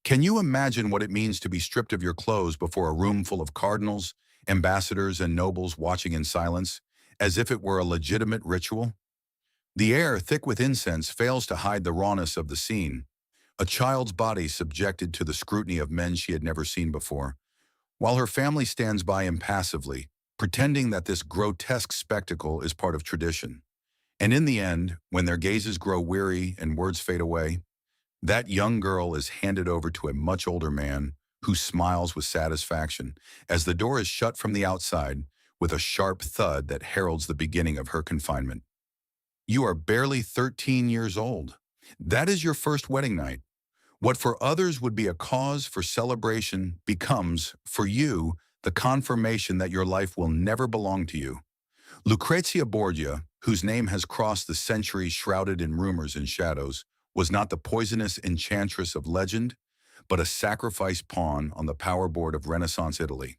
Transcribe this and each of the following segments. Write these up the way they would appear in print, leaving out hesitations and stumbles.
Can you imagine what it means to be stripped of your clothes before a room full of cardinals, ambassadors, and nobles watching in silence, as if it were a legitimate ritual? The air, thick with incense, fails to hide the rawness of the scene. A child's body subjected to the scrutiny of men she had never seen before, while her family stands by impassively, pretending that this grotesque spectacle is part of tradition. And in the end, when their gazes grow weary and words fade away, that young girl is handed over to a much older man who smiles with satisfaction as the door is shut from the outside with a sharp thud that heralds the beginning of her confinement. You are barely 13 years old. That is your first wedding night. What for others would be a cause for celebration becomes, for you, the confirmation that your life will never belong to you. Lucrezia Borgia, whose name has crossed the centuries shrouded in rumors and shadows, was not the poisonous enchantress of legend, but a sacrifice pawn on the power board of Renaissance Italy.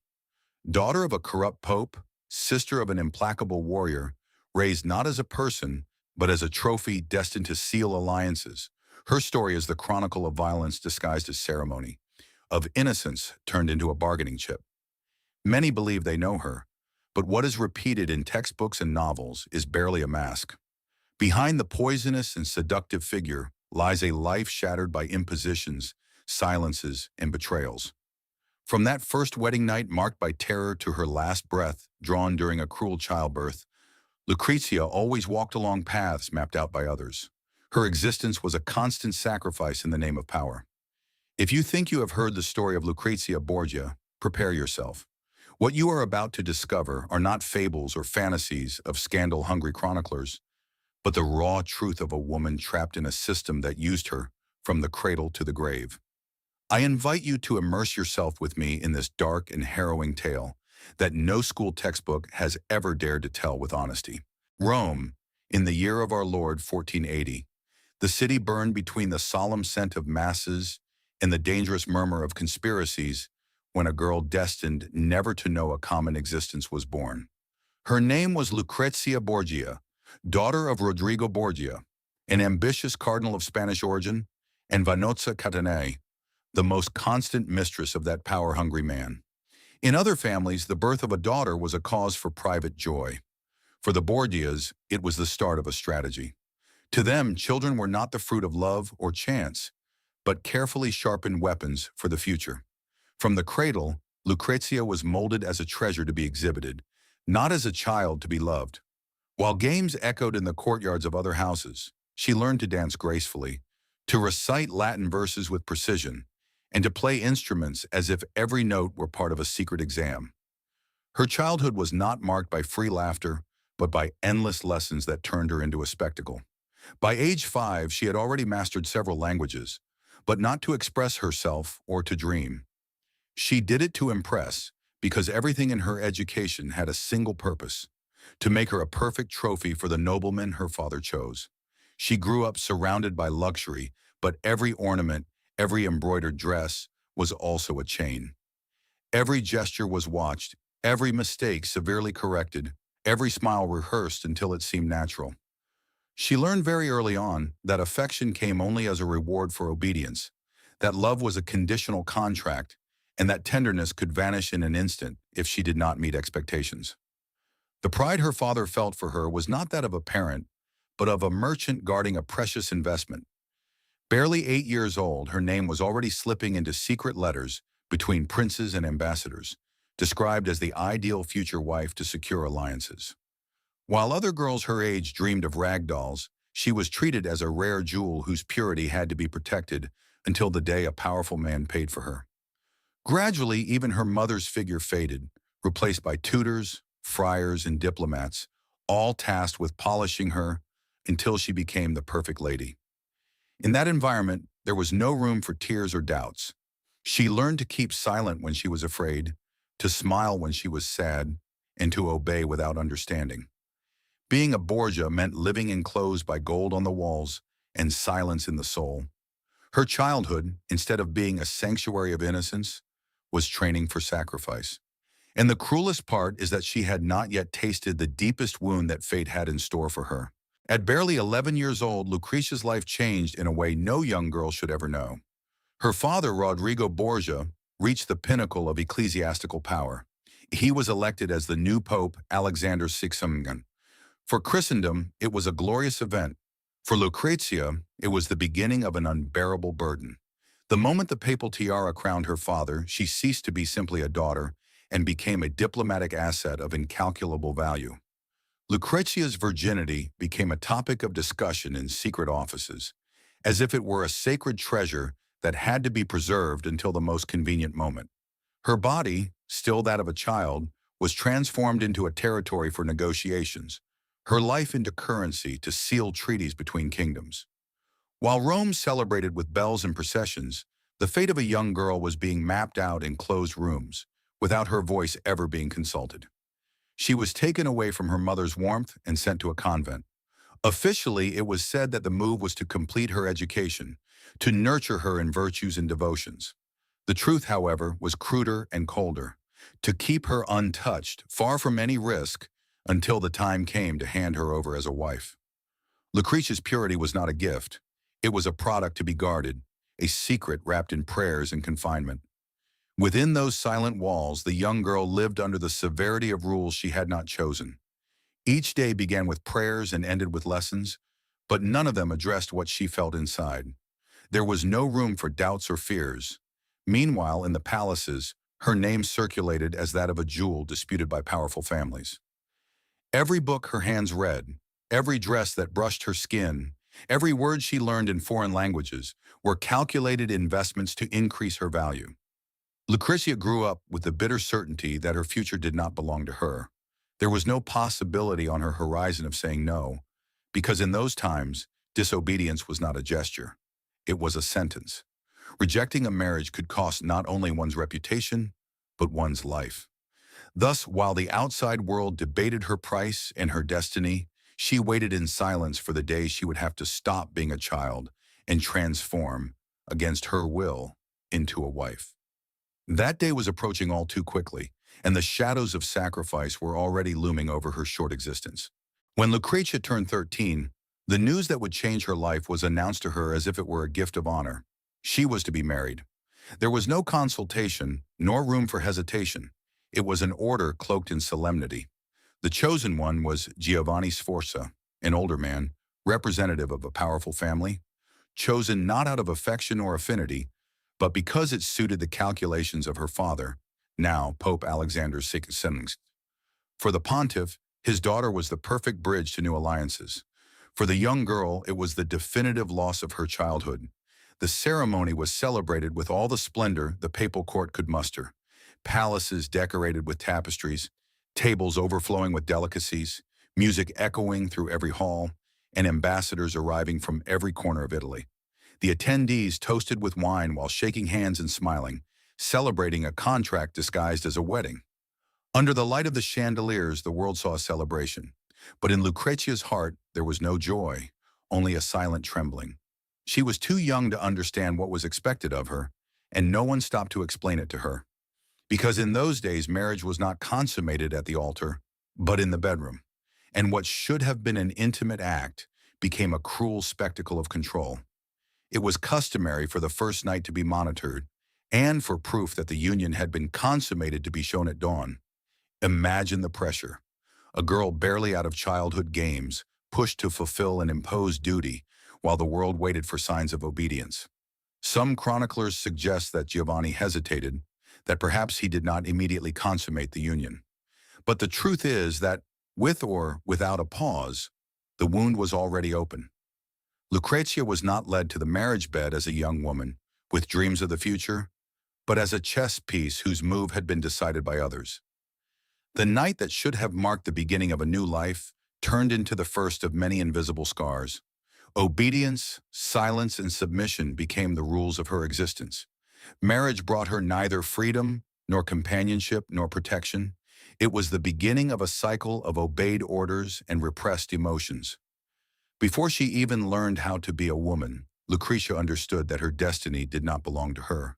Daughter of a corrupt pope, sister of an implacable warrior, raised not as a person, but as a trophy destined to seal alliances. Her story is the chronicle of violence disguised as ceremony, of innocence turned into a bargaining chip. Many believe they know her, but what is repeated in textbooks and novels is barely a mask. Behind the poisonous and seductive figure lies a life shattered by impositions, silences, and betrayals. From that first wedding night marked by terror to her last breath drawn during a cruel childbirth, Lucrezia always walked along paths mapped out by others. Her existence was a constant sacrifice in the name of power. If you think you have heard the story of Lucrezia Borgia, prepare yourself. What you are about to discover are not fables or fantasies of scandal-hungry chroniclers, but the raw truth of a woman trapped in a system that used her from the cradle to the grave. I invite you to immerse yourself with me in this dark and harrowing tale that no school textbook has ever dared to tell with honesty. Rome, in the year of our Lord 1480, the city burned between the solemn scent of masses and the dangerous murmur of conspiracies when a girl destined never to know a common existence was born. Her name was Lucrezia Borgia, daughter of Rodrigo Borgia, an ambitious cardinal of Spanish origin, and Vanozza Catanei, the most constant mistress of that power-hungry man. In other families, the birth of a daughter was a cause for private joy. For the Borgias, it was the start of a strategy. To them, children were not the fruit of love or chance, but carefully sharpened weapons for the future. From the cradle, Lucrezia was molded as a treasure to be exhibited, not as a child to be loved. While games echoed in the courtyards of other houses, she learned to dance gracefully, to recite Latin verses with precision, and to play instruments as if every note were part of a secret exam. Her childhood was not marked by free laughter, but by endless lessons that turned her into a spectacle. By age 5, she had already mastered several languages, but not to express herself or to dream. She did it to impress, because everything in her education had a single purpose: to make her a perfect trophy for the noblemen her father chose. She grew up surrounded by luxury, but every ornament, every embroidered dress, was also a chain. Every gesture was watched, every mistake severely corrected, every smile rehearsed until it seemed natural. She learned very early on that affection came only as a reward for obedience, that love was a conditional contract, and that tenderness could vanish in an instant if she did not meet expectations. The pride her father felt for her was not that of a parent, but of a merchant guarding a precious investment. Barely 8 years old, her name was already slipping into secret letters between princes and ambassadors, described as the ideal future wife to secure alliances. While other girls her age dreamed of rag dolls, she was treated as a rare jewel whose purity had to be protected until the day a powerful man paid for her. Gradually, even her mother's figure faded, replaced by tutors, friars, and diplomats, all tasked with polishing her until she became the perfect lady. In that environment, there was no room for tears or doubts. She learned to keep silent when she was afraid, to smile when she was sad, and to obey without understanding. Being a Borgia meant living enclosed by gold on the walls and silence in the soul. Her childhood, instead of being a sanctuary of innocence, was training for sacrifice. And the cruelest part is that she had not yet tasted the deepest wound that fate had in store for her. At barely 11 years old, Lucrezia's life changed in a way no young girl should ever know. Her father, Rodrigo Borgia, reached the pinnacle of ecclesiastical power. He was elected as the new Pope Alexander VI. For Christendom, it was a glorious event. For Lucrezia, it was the beginning of an unbearable burden. The moment the papal tiara crowned her father, she ceased to be simply a daughter and became a diplomatic asset of incalculable value. Lucrezia's virginity became a topic of discussion in secret offices, as if it were a sacred treasure that had to be preserved until the most convenient moment. Her body, still that of a child, was transformed into a territory for negotiations, her life into currency to seal treaties between kingdoms. While Rome celebrated with bells and processions, the fate of a young girl was being mapped out in closed rooms, without her voice ever being consulted. She was taken away from her mother's warmth and sent to a convent. Officially, it was said that the move was to complete her education, to nurture her in virtues and devotions. The truth, however, was cruder and colder, to keep her untouched, far from any risk, until the time came to hand her over as a wife. Lucretia's purity was not a gift. It was a product to be guarded, a secret wrapped in prayers and confinement. Within those silent walls, the young girl lived under the severity of rules she had not chosen. Each day began with prayers and ended with lessons, but none of them addressed what she felt inside. There was no room for doubts or fears. Meanwhile, in the palaces, her name circulated as that of a jewel disputed by powerful families. Every book her hands read, every dress that brushed her skin, every word she learned in foreign languages were calculated investments to increase her value. Lucrezia grew up with the bitter certainty that her future did not belong to her. There was no possibility on her horizon of saying no, because in those times, disobedience was not a gesture. It was a sentence. Rejecting a marriage could cost not only one's reputation, but one's life. Thus, while the outside world debated her price and her destiny, she waited in silence for the day she would have to stop being a child and transform, against her will, into a wife. That day was approaching all too quickly, and the shadows of sacrifice were already looming over her short existence. When Lucrezia turned 13, the news that would change her life was announced to her as if it were a gift of honor. She was to be married. There was no consultation, nor room for hesitation. It was an order cloaked in solemnity. The chosen one was Giovanni Sforza, an older man, representative of a powerful family, chosen not out of affection or affinity, but because it suited the calculations of her father, now Pope Alexander VI. For the pontiff, his daughter was the perfect bridge to new alliances. For the young girl, it was the definitive loss of her childhood. The ceremony was celebrated with all the splendor the papal court could muster. Palaces decorated with tapestries, tables overflowing with delicacies, music echoing through every hall, and ambassadors arriving from every corner of Italy. The attendees toasted with wine while shaking hands and smiling, celebrating a contract disguised as a wedding. Under the light of the chandeliers, the world saw a celebration. But in Lucrezia's heart, there was no joy, only a silent trembling. She was too young to understand what was expected of her, and no one stopped to explain it to her. Because in those days, marriage was not consummated at the altar, but in the bedroom. And what should have been an intimate act became a cruel spectacle of control. It was customary for the first night to be monitored, and for proof that the union had been consummated to be shown at dawn. Imagine the pressure. A girl barely out of childhood games, pushed to fulfill an imposed duty, while the world waited for signs of obedience. Some chroniclers suggest that Giovanni hesitated, that perhaps he did not immediately consummate the union. But the truth is that, with or without a pause, the wound was already open. Lucrezia was not led to the marriage bed as a young woman, with dreams of the future, but as a chess piece whose move had been decided by others. The night that should have marked the beginning of a new life turned into the first of many invisible scars. Obedience, silence, and submission became the rules of her existence. Marriage brought her neither freedom, nor companionship, nor protection. It was the beginning of a cycle of obeyed orders and repressed emotions. Before she even learned how to be a woman, Lucrezia understood that her destiny did not belong to her,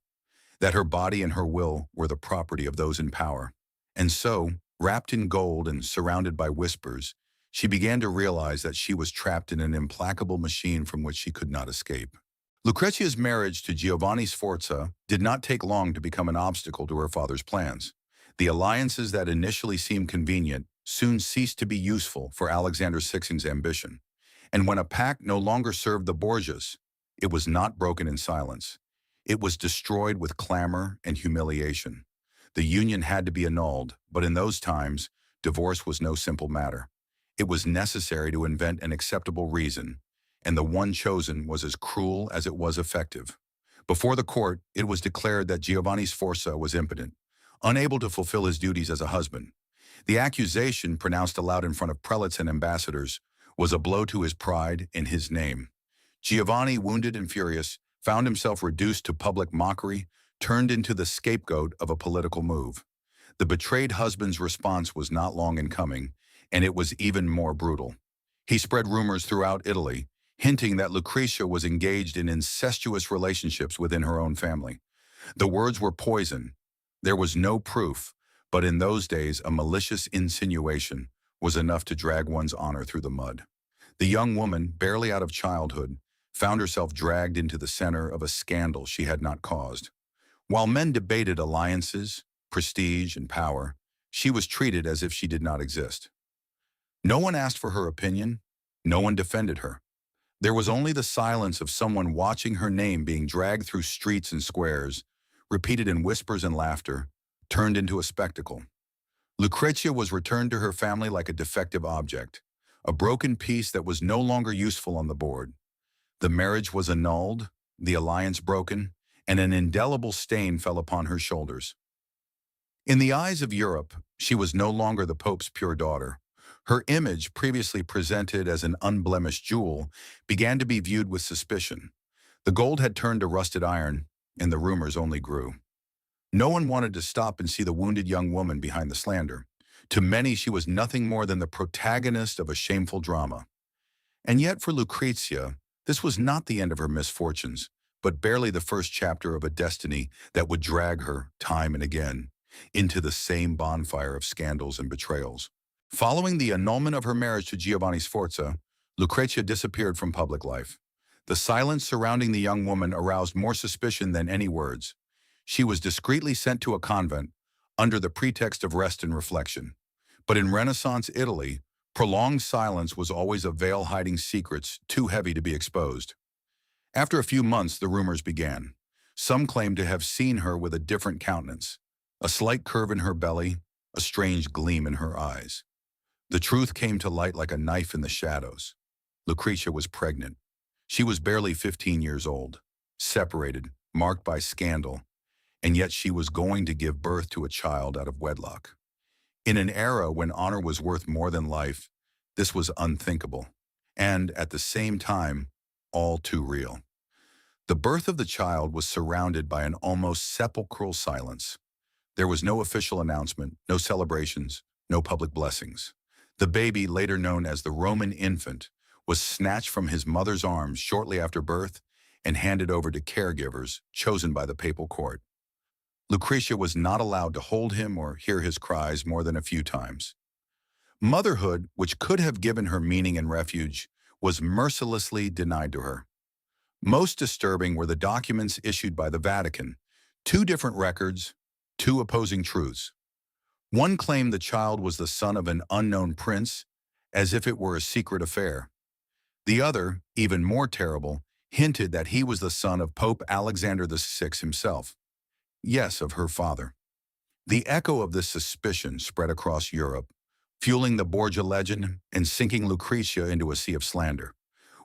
that her body and her will were the property of those in power. And so, wrapped in gold and surrounded by whispers, she began to realize that she was trapped in an implacable machine from which she could not escape. Lucrezia's marriage to Giovanni Sforza did not take long to become an obstacle to her father's plans. The alliances that initially seemed convenient soon ceased to be useful for Alexander VI's ambition. And when a pact no longer served the Borgias, it was not broken in silence. It was destroyed with clamor and humiliation. The union had to be annulled, but in those times, divorce was no simple matter. It was necessary to invent an acceptable reason, and the one chosen was as cruel as it was effective. Before the court, it was declared that Giovanni Sforza was impotent, unable to fulfill his duties as a husband. The accusation, pronounced aloud in front of prelates and ambassadors, was a blow to his pride and his name. Giovanni, wounded and furious, found himself reduced to public mockery, turned into the scapegoat of a political move. The betrayed husband's response was not long in coming, and it was even more brutal. He spread rumors throughout Italy, hinting that Lucrezia was engaged in incestuous relationships within her own family. The words were poison. There was no proof, but in those days a malicious insinuation was enough to drag one's honor through the mud. The young woman, barely out of childhood, found herself dragged into the center of a scandal she had not caused. While men debated alliances, prestige, and power, she was treated as if she did not exist. No one asked for her opinion. No one defended her. There was only the silence of someone watching her name being dragged through streets and squares, repeated in whispers and laughter, turned into a spectacle. Lucrezia was returned to her family like a defective object, a broken piece that was no longer useful on the board. The marriage was annulled, the alliance broken, and an indelible stain fell upon her shoulders. In the eyes of Europe, she was no longer the Pope's pure daughter. Her image, previously presented as an unblemished jewel, began to be viewed with suspicion. The gold had turned to rusted iron, and the rumors only grew. No one wanted to stop and see the wounded young woman behind the slander. To many, she was nothing more than the protagonist of a shameful drama. And yet for Lucrezia, this was not the end of her misfortunes, but barely the first chapter of a destiny that would drag her, time and again, into the same bonfire of scandals and betrayals. Following the annulment of her marriage to Giovanni Sforza, Lucrezia disappeared from public life. The silence surrounding the young woman aroused more suspicion than any words. She was discreetly sent to a convent under the pretext of rest and reflection. But in Renaissance Italy, prolonged silence was always a veil hiding secrets too heavy to be exposed. After a few months, the rumors began. Some claimed to have seen her with a different countenance, a slight curve in her belly, a strange gleam in her eyes. The truth came to light like a knife in the shadows. Lucrezia was pregnant. She was barely 15 years old, separated, marked by scandal, and yet she was going to give birth to a child out of wedlock. In an era when honor was worth more than life, this was unthinkable, and at the same time, all too real. The birth of the child was surrounded by an almost sepulchral silence. There was no official announcement, no celebrations, no public blessings. The baby, later known as the Roman infant, was snatched from his mother's arms shortly after birth and handed over to caregivers chosen by the papal court. Lucrezia was not allowed to hold him or hear his cries more than a few times. Motherhood, which could have given her meaning and refuge, was mercilessly denied to her. Most disturbing were the documents issued by the Vatican, two different records, two opposing truths. One claimed the child was the son of an unknown prince, as if it were a secret affair. The other, even more terrible, hinted that he was the son of Pope Alexander VI himself. Yes, of her father. The echo of this suspicion spread across Europe, fueling the Borgia legend and sinking Lucrezia into a sea of slander.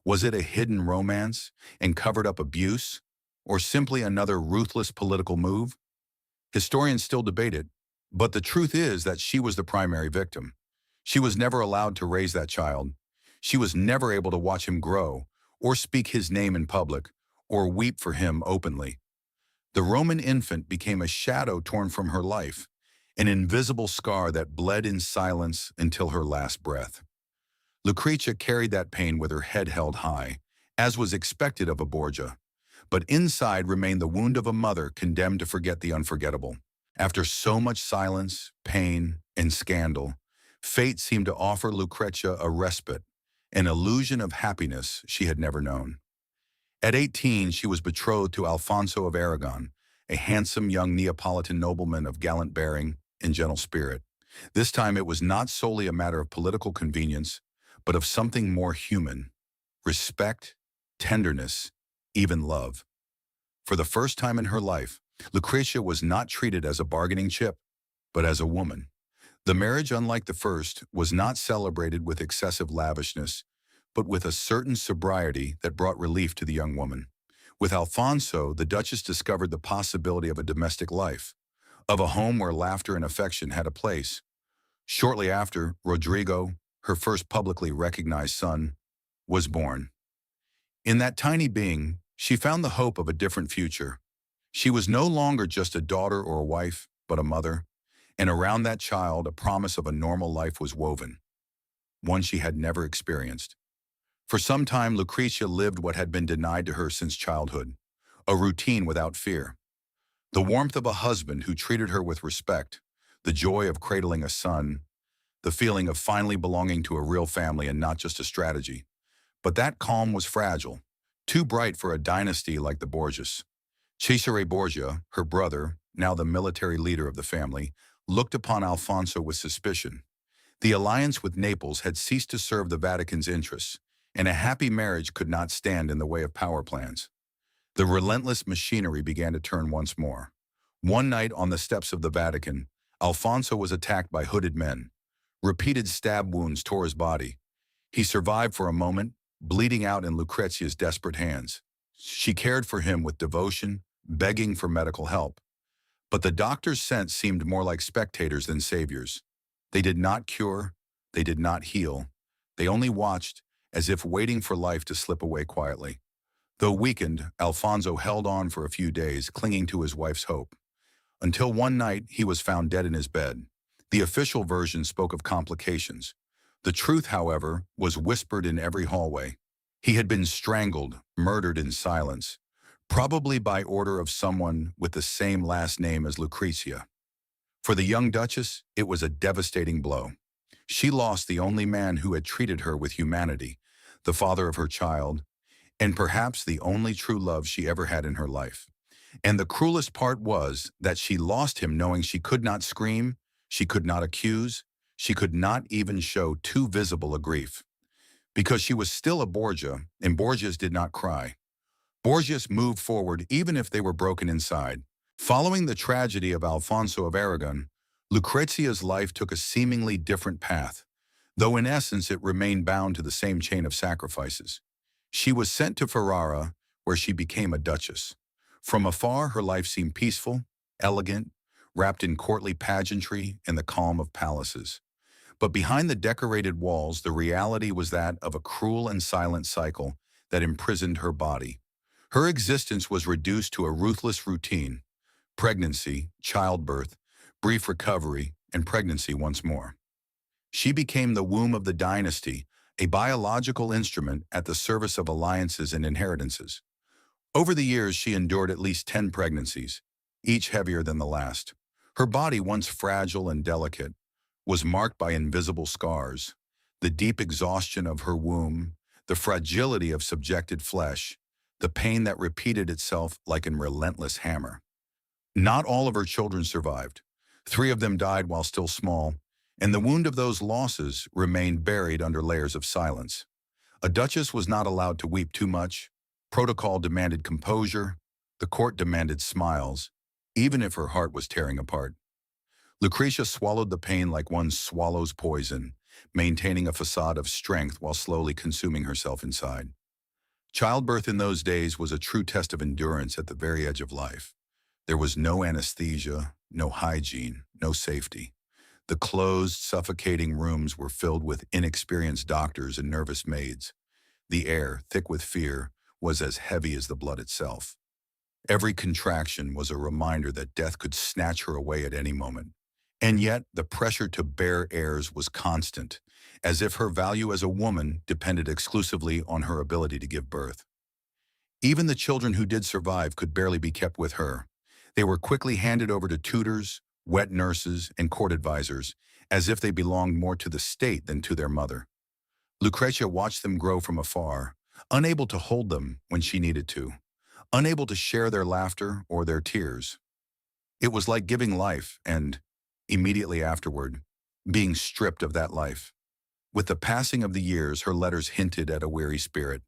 Was it a hidden romance and covered-up abuse, or simply another ruthless political move? Historians still debate it, but the truth is that she was the primary victim. She was never allowed to raise that child. She was never able to watch him grow, or speak his name in public, or weep for him openly. The Roman infant became a shadow torn from her life, an invisible scar that bled in silence until her last breath. Lucrezia carried that pain with her head held high, as was expected of a Borgia. But inside remained the wound of a mother condemned to forget the unforgettable. After so much silence, pain, and scandal, fate seemed to offer Lucrezia a respite, an illusion of happiness she had never known. At 18, she was betrothed to Alfonso of Aragon, a handsome young Neapolitan nobleman of gallant bearing and gentle spirit. This time it was not solely a matter of political convenience, but of something more human: respect, tenderness, even love. For the first time in her life, Lucrezia was not treated as a bargaining chip, but as a woman. The marriage, unlike the first, was not celebrated with excessive lavishness, but with a certain sobriety that brought relief to the young woman. With Alfonso, the Duchess discovered the possibility of a domestic life, of a home where laughter and affection had a place. Shortly after, Rodrigo, her first publicly recognized son, was born. In that tiny being, she found the hope of a different future. She was no longer just a daughter or a wife, but a mother, and around that child a promise of a normal life was woven, one she had never experienced. For some time, Lucrezia lived what had been denied to her since childhood: a routine without fear. The warmth of a husband who treated her with respect, the joy of cradling a son, the feeling of finally belonging to a real family and not just a strategy. But that calm was fragile, too bright for a dynasty like the Borgias. Cesare Borgia, her brother, now the military leader of the family, looked upon Alfonso with suspicion. The alliance with Naples had ceased to serve the Vatican's interests, and a happy marriage could not stand in the way of power plans. The relentless machinery began to turn once more. One night on the steps of the Vatican, Alfonso was attacked by hooded men. Repeated stab wounds tore his body. He survived for a moment, bleeding out in Lucrezia's desperate hands. She cared for him with devotion, begging for medical help. But the doctors sent seemed more like spectators than saviors. They did not cure, they did not heal. They only watched, as if waiting for life to slip away quietly. Though weakened, Alfonso held on for a few days, clinging to his wife's hope. Until one night, he was found dead in his bed. The official version spoke of complications. The truth, however, was whispered in every hallway. He had been strangled, murdered in silence, probably by order of someone with the same last name as Lucrezia. For the young Duchess, it was a devastating blow. She lost the only man who had treated her with humanity, the father of her child, and perhaps the only true love she ever had in her life. And the cruelest part was that she lost him knowing she could not scream, she could not accuse, she could not even show too visible a grief. Because she was still a Borgia, and Borgias did not cry. Borgias moved forward even if they were broken inside. Following the tragedy of Alfonso of Aragon, Lucrezia's life took a seemingly different path, though in essence it remained bound to the same chain of sacrifices. She was sent to Ferrara, where she became a duchess. From afar, her life seemed peaceful, elegant, wrapped in courtly pageantry and the calm of palaces. But behind the decorated walls, the reality was that of a cruel and silent cycle that imprisoned her body. Her existence was reduced to a ruthless routine: pregnancy, childbirth, brief recovery, and pregnancy once more. She became the womb of the dynasty, a biological instrument at the service of alliances and inheritances. Over the years, she endured at least 10 pregnancies, each heavier than the last. Her body, once fragile and delicate, was marked by invisible scars: the deep exhaustion of her womb, the fragility of subjected flesh, the pain that repeated itself like a relentless hammer. Not all of her children survived. 3 of them died while still small, and the wound of those losses remained buried under layers of silence. A duchess was not allowed to weep too much. Protocol demanded composure. The court demanded smiles, even if her heart was tearing apart. Lucrezia swallowed the pain like one swallows poison, maintaining a facade of strength while slowly consuming herself inside. Childbirth in those days was a true test of endurance at the very edge of life. There was no anesthesia, no hygiene, no safety. The closed, suffocating rooms were filled with inexperienced doctors and nervous maids. The air, thick with fear, was as heavy as the blood itself. Every contraction was a reminder that death could snatch her away at any moment. And yet, the pressure to bear heirs was constant, as if her value as a woman depended exclusively on her ability to give birth. Even the children who did survive could barely be kept with her. They were quickly handed over to tutors, wet nurses, and court advisors, as if they belonged more to the state than to their mother. Lucrezia watched them grow from afar, unable to hold them when she needed to, unable to share their laughter or their tears. It was like giving life and, immediately afterward, being stripped of that life. With the passing of the years, her letters hinted at a weary spirit.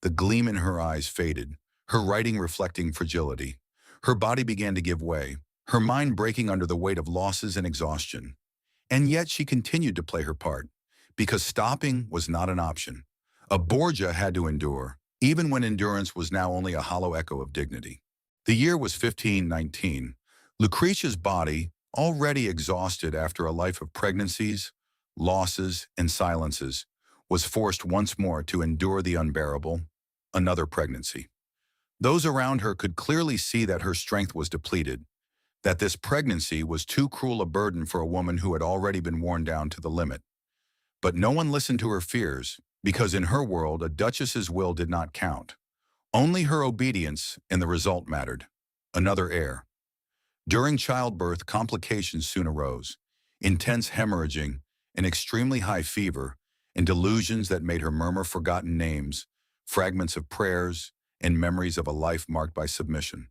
The gleam in her eyes faded, her writing reflecting fragility. Her body began to give way, her mind breaking under the weight of losses and exhaustion. And yet she continued to play her part, because stopping was not an option. A Borgia had to endure, even when endurance was now only a hollow echo of dignity. The year was 1519. Lucrezia's body, already exhausted after a life of pregnancies, losses, and silences, was forced once more to endure the unbearable, another pregnancy. Those around her could clearly see that her strength was depleted, that this pregnancy was too cruel a burden for a woman who had already been worn down to the limit. But no one listened to her fears, because in her world a duchess's will did not count. Only her obedience and the result mattered. Another heir. During childbirth, complications soon arose. Intense hemorrhaging, an extremely high fever, and delusions that made her murmur forgotten names, fragments of prayers, and memories of a life marked by submission.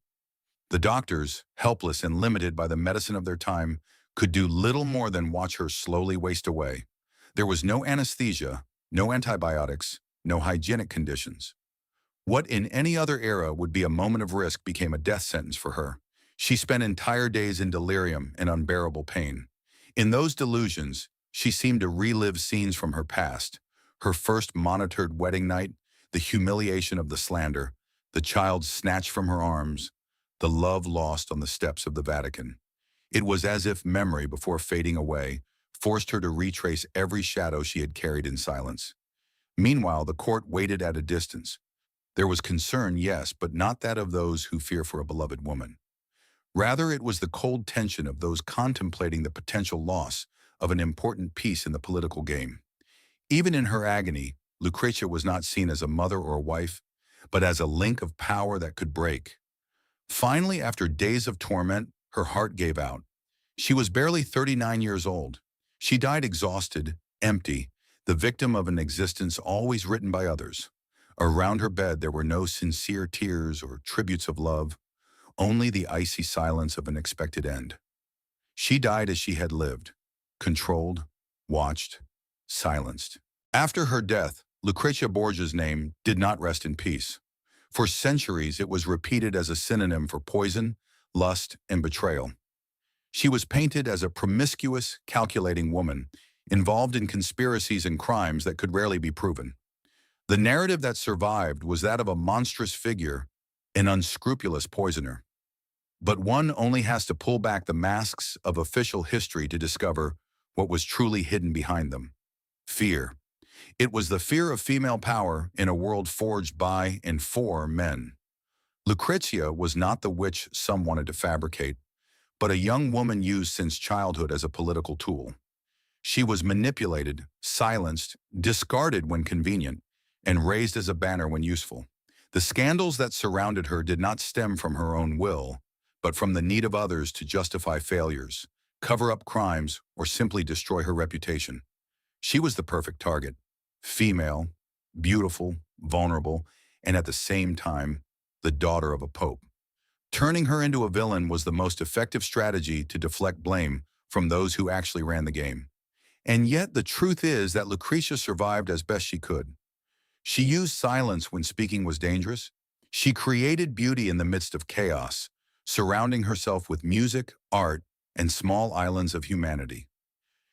The doctors, helpless and limited by the medicine of their time, could do little more than watch her slowly waste away. There was no anesthesia, no antibiotics, no hygienic conditions. What in any other era would be a moment of risk became a death sentence for her. She spent entire days in delirium and unbearable pain. In those delusions, she seemed to relive scenes from her past, her first monitored wedding night, the humiliation of the slander, the child snatched from her arms, the love lost on the steps of the Vatican. It was as if memory, before fading away, forced her to retrace every shadow she had carried in silence. Meanwhile, the court waited at a distance. There was concern, yes, but not that of those who fear for a beloved woman. Rather, it was the cold tension of those contemplating the potential loss of an important piece in the political game. Even in her agony, Lucrezia was not seen as a mother or a wife, but as a link of power that could break. Finally, after days of torment, her heart gave out. She was barely 39 years old. She died exhausted, empty, the victim of an existence always written by others. Around her bed there were no sincere tears or tributes of love, only the icy silence of an expected end. She died as she had lived, controlled, watched, silenced. After her death, Lucrezia Borgia's name did not rest in peace. For centuries it was repeated as a synonym for poison, lust, and betrayal. She was painted as a promiscuous, calculating woman, involved in conspiracies and crimes that could rarely be proven. The narrative that survived was that of a monstrous figure, an unscrupulous poisoner. But one only has to pull back the masks of official history to discover what was truly hidden behind them. Fear. It was the fear of female power in a world forged by and for men. Lucrezia was not the witch some wanted to fabricate, but a young woman used since childhood as a political tool. She was manipulated, silenced, discarded when convenient, and raised as a banner when useful. The scandals that surrounded her did not stem from her own will, but from the need of others to justify failures, cover up crimes, or simply destroy her reputation. She was the perfect target. Female, beautiful, vulnerable, and at the same time, the daughter of a pope. Turning her into a villain was the most effective strategy to deflect blame from those who actually ran the game. And yet the truth is that Lucrezia survived as best she could. She used silence when speaking was dangerous. She created beauty in the midst of chaos, surrounding herself with music, art, and small islands of humanity.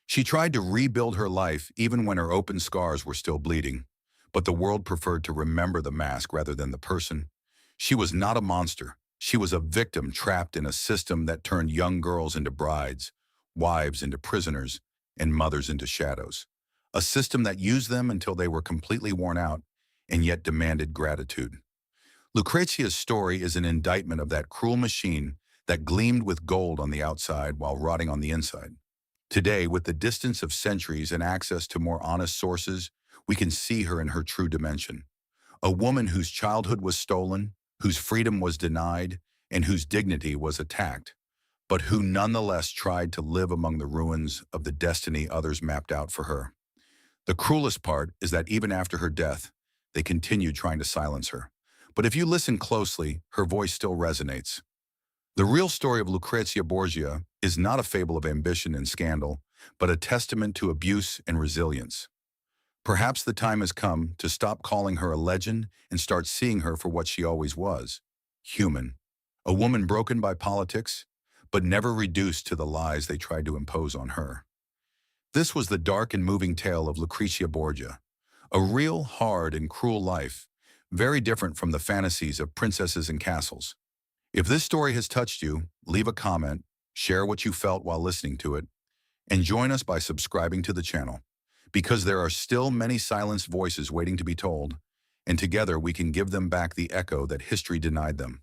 She tried to rebuild her life even when her open scars were still bleeding, but the world preferred to remember the mask rather than the person. She was not a monster. She was a victim trapped in a system that turned young girls into brides, wives into prisoners, and mothers into shadows. A system that used them until they were completely worn out and yet demanded gratitude. Lucrezia's story is an indictment of that cruel machine that gleamed with gold on the outside while rotting on the inside. Today, with the distance of centuries and access to more honest sources, we can see her in her true dimension. A woman whose childhood was stolen, whose freedom was denied, and whose dignity was attacked, but who nonetheless tried to live among the ruins of the destiny others mapped out for her. The cruelest part is that even after her death, they continued trying to silence her. But if you listen closely, her voice still resonates. The real story of Lucrezia Borgia is not a fable of ambition and scandal, but a testament to abuse and resilience. Perhaps the time has come to stop calling her a legend and start seeing her for what she always was: human. A woman broken by politics, but never reduced to the lies they tried to impose on her. This was the dark and moving tale of Lucrezia Borgia, a real, hard, and cruel life, very different from the fantasies of princesses and castles. If this story has touched you, leave a comment, share what you felt while listening to it, and join us by subscribing to the channel, because there are still many silenced voices waiting to be told, and together we can give them back the echo that history denied them.